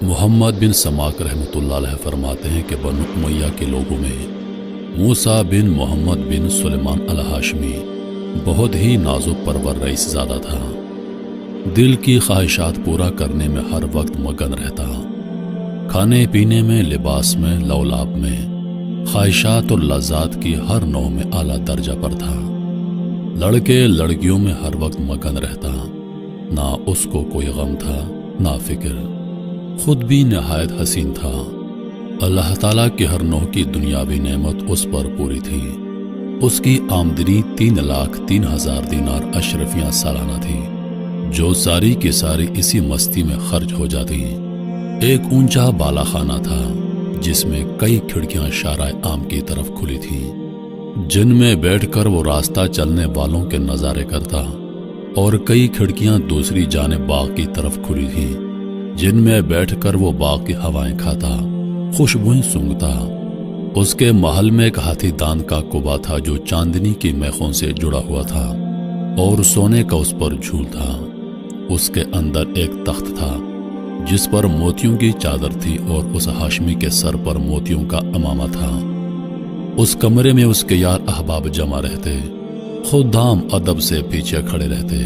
محمد بن سماک رحمۃ اللہ علیہ فرماتے ہیں کہ بنو امیہ کے لوگوں میں موسیٰ بن محمد بن سلیمان الہاشمی بہت ہی نازک پرور رئیس زادہ تھا۔ دل کی خواہشات پورا کرنے میں ہر وقت مگن رہتا، کھانے پینے میں، لباس میں، لولاب میں، خواہشات اور لذات کی ہر نوع میں اعلیٰ درجہ پر تھا۔ لڑکے لڑکیوں میں ہر وقت مگن رہتا، نہ اس کو کوئی غم تھا نہ فکر، خود بھی نہایت حسین تھا۔ اللہ تعالیٰ کی ہر نوع کی دنیاوی نعمت اس پر پوری تھی۔ اس کی آمدنی 3,03,000 دینار اشرفیاں سالانہ تھی، جو ساری کی ساری اسی مستی میں خرچ ہو جاتی۔ ایک اونچا بالا خانہ تھا جس میں کئی کھڑکیاں شارع عام کی طرف کھلی تھیں، جن میں بیٹھ کر وہ راستہ چلنے والوں کے نظارے کرتا، اور کئی کھڑکیاں دوسری جانب باغ کی طرف کھلی تھیں، جن میں بیٹھ کر وہ باغ کی ہوائیں کھاتا، خوشبوئیں سونگھتا۔ اس کے محل میں ایک ہاتھی دان کا کبا تھا جو چاندنی کی میخوں سے جڑا ہوا تھا اور سونے کا اس پر جھول تھا۔ اس کے اندر ایک تخت تھا جس پر موتیوں کی چادر تھی اور اس ہاشمی کے سر پر موتیوں کا امامہ تھا۔ اس کمرے میں اس کے یار احباب جمع رہتے، خدام ادب سے پیچھے کھڑے رہتے۔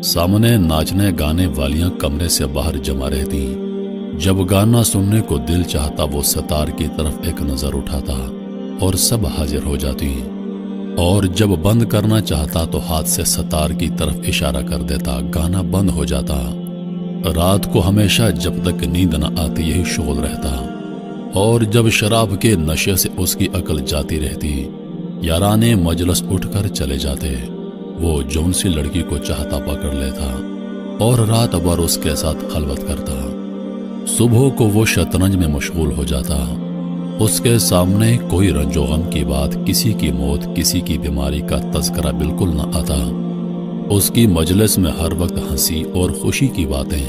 سامنے ناچنے گانے والیاں کمرے سے باہر جمع رہتی۔ جب گانا سننے کو دل چاہتا وہ ستار کی طرف ایک نظر اٹھاتا اور سب حاضر ہو جاتی، اور جب بند کرنا چاہتا تو ہاتھ سے ستار کی طرف اشارہ کر دیتا، گانا بند ہو جاتا۔ رات کو ہمیشہ جب تک نیند نہ آتی یہی شغل رہتا، اور جب شراب کے نشے سے اس کی عقل جاتی رہتی، یارانے مجلس اٹھ کر چلے جاتے، وہ جون سی لڑکی کو چاہتا پکڑ لیتا اور رات بھر اس کے ساتھ خلوت کرتا۔ صبح کو وہ شطرنج میں مشغول ہو جاتا۔ اس کے سامنے کوئی رنج و غم کی بات، کسی کی موت، کسی کی بیماری کا تذکرہ بالکل نہ آتا۔ اس کی مجلس میں ہر وقت ہنسی اور خوشی کی باتیں،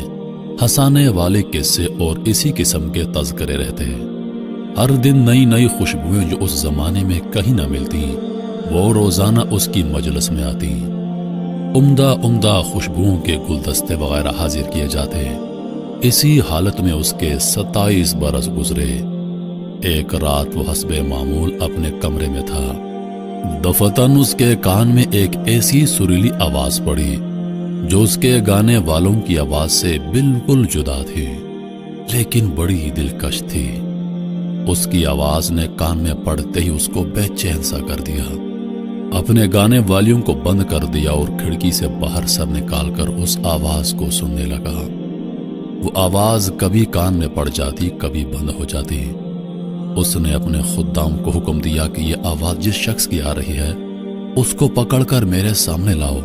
ہنسانے والے قصے اور اسی قسم کے تذکرے رہتے۔ ہر دن نئی نئی خوشبوئیں جو اس زمانے میں کہیں نہ ملتی، وہ روزانہ اس کی مجلس میں آتی۔ عمدہ عمدہ خوشبوؤں کے گلدستے وغیرہ حاضر کیے جاتے۔ اسی حالت میں اس کے 27 برس گزرے۔ ایک رات وہ حسب معمول اپنے کمرے میں تھا، دفتن اس کے کان میں ایک ایسی سریلی آواز پڑی جو اس کے گانے والوں کی آواز سے بالکل جدا تھی، لیکن بڑی ہی دلکش تھی۔ اس کی آواز نے کان میں پڑتے ہی اس کو بے چین سا کر دیا۔ اپنے گانے والیوں کو بند کر دیا اور کھڑکی سے باہر سر نکال کر اس آواز کو سننے لگا۔ وہ آواز کبھی کان میں پڑ جاتی، کبھی بند ہو جاتی۔ اس نے اپنے خدام کو حکم دیا کہ یہ آواز جس شخص کی آ رہی ہے اس کو پکڑ کر میرے سامنے لاؤ۔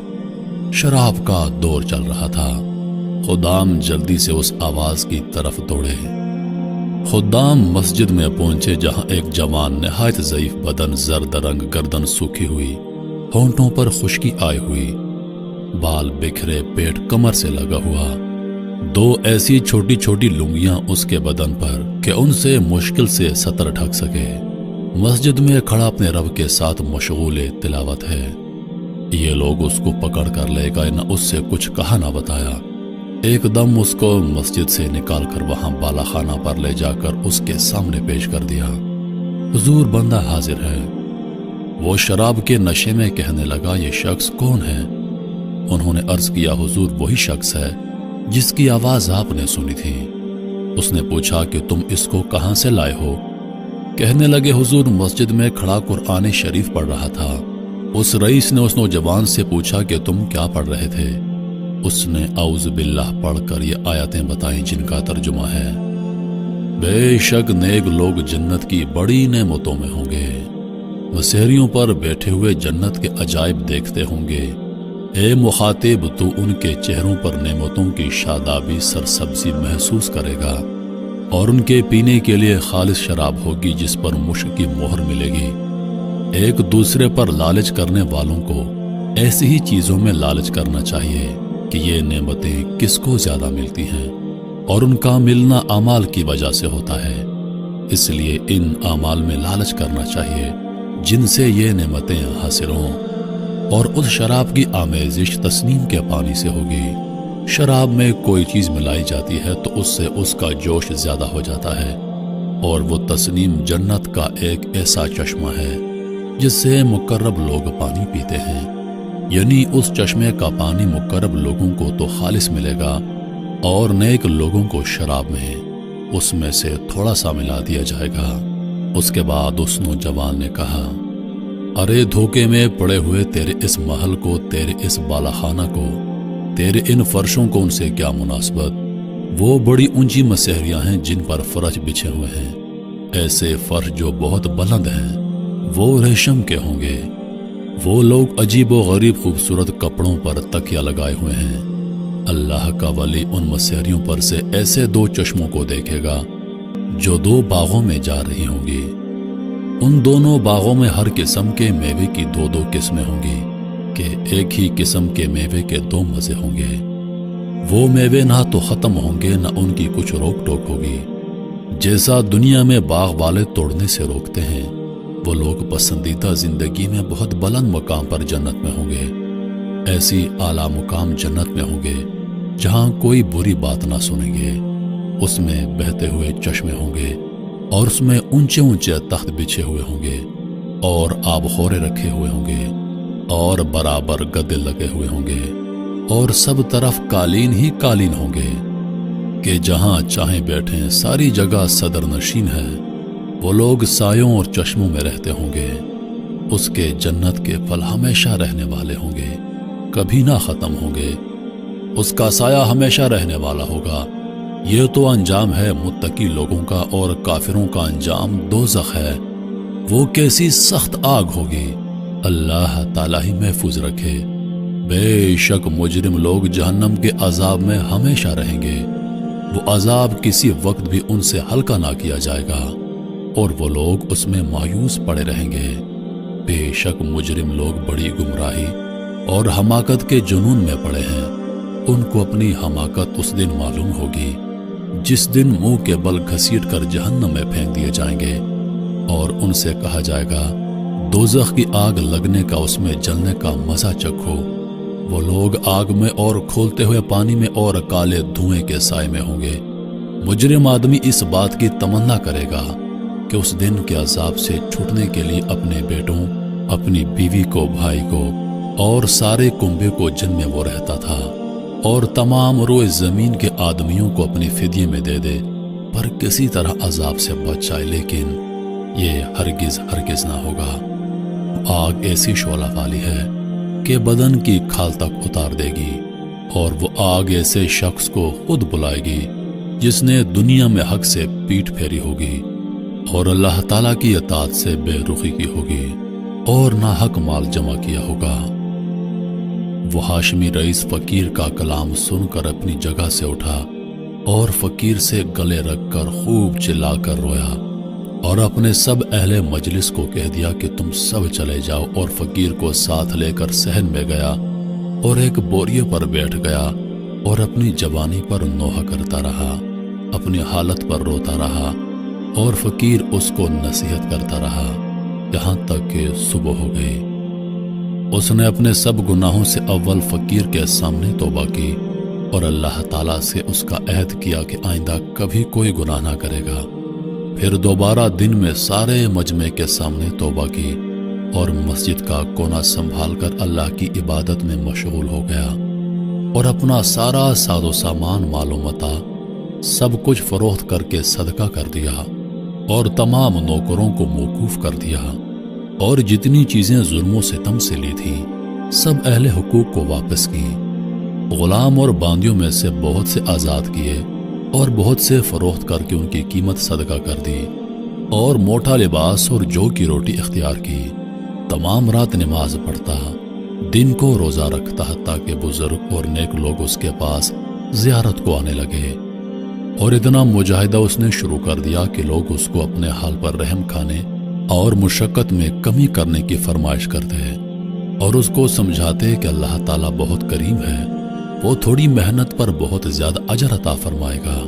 شراب کا دور چل رہا تھا۔ خدام جلدی سے اس آواز کی طرف دوڑے۔ خدام مسجد میں پہنچے جہاں ایک جوان نہایت ضعیف بدن، زرد رنگ، گردن سوکھی ہوئی، ہونٹوں پر خشکی آئی ہوئی، بال بکھرے، پیٹ کمر سے لگا ہوا، دو ایسی چھوٹی چھوٹی لنگیاں اس کے بدن پر کہ ان سے مشکل سے سطر ڈھک سکے، مسجد میں کھڑا اپنے رب کے ساتھ مشغول تلاوت ہے۔ یہ لوگ اس کو پکڑ کر لے گئے، نہ اس سے کچھ کہا نہ بتایا۔ ایک دم اس کو مسجد سے نکال کر وہاں بالا خانہ پر لے جا کر اس کے سامنے پیش کر دیا۔ حضور، بندہ حاضر ہے۔ وہ شراب کے نشے میں کہنے لگا، یہ شخص کون ہے؟ انہوں نے عرض کیا، حضور وہی شخص ہے جس کی آواز آپ نے سنی تھی۔ اس نے پوچھا کہ تم اس کو کہاں سے لائے ہو؟ کہنے لگے، حضور مسجد میں کھڑا قرآن شریف پڑھ رہا تھا۔ اس رئیس نے اس نوجوان سے پوچھا کہ تم کیا پڑھ رہے تھے؟ اس نے اعوذ باللہ پڑھ کر یہ آیتیں بتائیں جن کا ترجمہ ہے، بے شک نیک لوگ جنت کی بڑی نعمتوں میں ہوں گے، مسحریوں پر بیٹھے ہوئے جنت کے عجائب دیکھتے ہوں گے۔ اے مخاطب، تو ان کے چہروں پر نعمتوں کی شادابی، سرسبزی محسوس کرے گا، اور ان کے پینے کے لیے خالص شراب ہوگی جس پر مشک کی مہر ملے گی۔ ایک دوسرے پر لالچ کرنے والوں کو ایسی ہی چیزوں میں لالچ کرنا چاہیے کہ یہ نعمتیں کس کو زیادہ ملتی ہیں، اور ان کا ملنا اعمال کی وجہ سے ہوتا ہے۔ اس لیے ان اعمال میں لالچ کرنا چاہیے جن سے یہ نعمتیں حاصل ہوں، اور اس شراب کی آمیزش تسنیم کے پانی سے ہوگی شراب میں کوئی چیز ملائی جاتی ہے تو اس سے اس کا جوش زیادہ ہو جاتا ہے، اور وہ تسنیم جنت کا ایک ایسا چشمہ ہے جس سے مقرب لوگ پانی پیتے ہیں، یعنی اس چشمے کا پانی مقرب لوگوں کو تو خالص ملے گا، اور نیک لوگوں کو شراب میں اس میں سے تھوڑا سا ملا دیا جائے گا۔ اس کے بعد اس نوجوان نے کہا، ارے دھوکے میں پڑے ہوئے تیرے اس محل کو، تیرے اس بالا خانہ کو، تیرے ان فرشوں کو، ان سے کیا مناسبت؟ وہ بڑی اونچی مسہریاں ہیں جن پر فرش بچھے ہوئے ہیں، ایسے فرش جو بہت بلند ہیں، وہ ریشم کے ہوں گے۔ وہ لوگ عجیب و غریب خوبصورت کپڑوں پر تکیہ لگائے ہوئے ہیں۔ اللہ کا ولی ان مسہریوں پر سے ایسے دو چشموں کو دیکھے گا جو دو باغوں میں جا رہی ہوں گی۔ ان دونوں باغوں میں ہر قسم کے میوے کی دو دو قسمیں ہوں گی کہ ایک ہی قسم کے میوے کے دو مزے ہوں گے۔ وہ میوے نہ تو ختم ہوں گے نہ ان کی کچھ روک ٹوک ہوگی۔ جیسا دنیا میں باغ والے توڑنے سے روکتے ہیں، وہ لوگ پسندیدہ زندگی میں بہت بلند مقام پر جنت میں ہوں گے، ایسی اعلیٰ مقام جنت میں ہوں گے جہاں کوئی بری بات نہ سنیں گے۔ اس میں بہتے ہوئے چشمے ہوں گے، اور اس میں اونچے اونچے تخت بچھے ہوئے ہوں گے، اور آب خورے رکھے ہوئے ہوں گے، اور برابر گدے لگے ہوئے ہوں گے، اور سب طرف قالین ہی قالین ہوں گے کہ جہاں چاہیں بیٹھیں، ساری جگہ صدر نشین ہے۔ وہ لوگ سایوں اور چشموں میں رہتے ہوں گے۔ اس کے جنت کے پھل ہمیشہ رہنے والے ہوں گے، کبھی نہ ختم ہوں گے۔ اس کا سایہ ہمیشہ رہنے والا ہوگا۔ یہ تو انجام ہے متقی لوگوں کا، اور کافروں کا انجام دوزخ ہے۔ وہ کیسی سخت آگ ہوگی، اللہ تعالیٰ ہی محفوظ رکھے۔ بے شک مجرم لوگ جہنم کے عذاب میں ہمیشہ رہیں گے۔ وہ عذاب کسی وقت بھی ان سے ہلکا نہ کیا جائے گا، اور وہ لوگ اس میں مایوس پڑے رہیں گے۔ بے شک مجرم لوگ بڑی گمراہی اور حماقت کے جنون میں پڑے ہیں۔ ان کو اپنی حماقت اس دن معلوم ہوگی جس دن منہ کے بل گھسیٹ کر جہنم میں پھینک دیے جائیں گے، اور ان سے کہا جائے گا، دوزخ کی آگ لگنے کا، اس میں جلنے کا مزہ چکھو۔ وہ لوگ آگ میں اور کھولتے ہوئے پانی میں اور کالے دھوئیں کے سائے میں ہوں گے۔ مجرم آدمی اس بات کی تمنا کرے گا کہ اس دن کے عذاب سے چھوٹنے کے لیے اپنے بیٹوں، اپنی بیوی کو، بھائی کو، اور سارے کنبے کو جن میں وہ رہتا تھا، اور تمام روئے زمین کے آدمیوں کو اپنی فدیے میں دے دے، پر کسی طرح عذاب سے بچ جائے، لیکن یہ ہرگز ہرگز نہ ہوگا۔ آگ ایسی شعلہ والی ہے کہ بدن کی کھال تک اتار دے گی، اور وہ آگ ایسے شخص کو خود بلائے گی جس نے دنیا میں حق سے پیٹھ پھیری ہوگی، اور اللہ تعالیٰ کی اطاعت سے بے رخی کی ہوگی، اور ناحق مال جمع کیا ہوگا۔ وہ ہاشمی رئیس فقیر کا کلام سن کر اپنی جگہ سے اٹھا، اور فقیر سے گلے رکھ کر خوب چلا کر رویا، اور اپنے سب اہل مجلس کو کہہ دیا کہ تم سب چلے جاؤ، اور فقیر کو ساتھ لے کر صحن میں گیا، اور ایک بوریے پر بیٹھ گیا، اور اپنی جوانی پر نوحہ کرتا رہا، اپنی حالت پر روتا رہا، اور فقیر اس کو نصیحت کرتا رہا یہاں تک کہ صبح ہو گئی۔ اس نے اپنے سب گناہوں سے اول فقیر کے سامنے توبہ کی، اور اللہ تعالیٰ سے اس کا عہد کیا کہ آئندہ کبھی کوئی گناہ نہ کرے گا۔ پھر دوبارہ دن میں سارے مجمع کے سامنے توبہ کی، اور مسجد کا کونا سنبھال کر اللہ کی عبادت میں مشغول ہو گیا، اور اپنا سارا ساز و سامان، مال و متاع سب کچھ فروخت کر کے صدقہ کر دیا، اور تمام نوکروں کو موقوف کر دیا، اور جتنی چیزیں ظلم و ستم سے لی تھیں سب اہل حقوق کو واپس کی۔ غلام اور باندیوں میں سے بہت سے آزاد کیے، اور بہت سے فروخت کر کے ان کی قیمت صدقہ کر دی، اور موٹا لباس اور جو کی روٹی اختیار کی۔ تمام رات نماز پڑھتا، دن کو روزہ رکھتا، تاکہ بزرگ اور نیک لوگ اس کے پاس زیارت کو آنے لگے۔ اور اتنا مجاہدہ اس نے شروع کر دیا کہ لوگ اس کو اپنے حال پر رحم کھانے اور مشقت میں کمی کرنے کی فرمائش کرتے، اور اس کو سمجھاتے کہ اللہ تعالیٰ بہت کریم ہے، وہ تھوڑی محنت پر بہت زیادہ اجر عطا فرمائے گا۔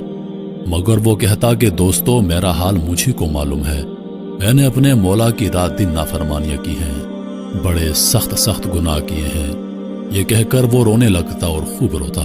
مگر وہ کہتا کہ دوستو، میرا حال مجھے کو معلوم ہے، میں نے اپنے مولا کی رات دن نافرمانیاں کی ہیں، بڑے سخت سخت گناہ کیے ہیں۔ یہ کہہ کر وہ رونے لگتا اور خوب روتا۔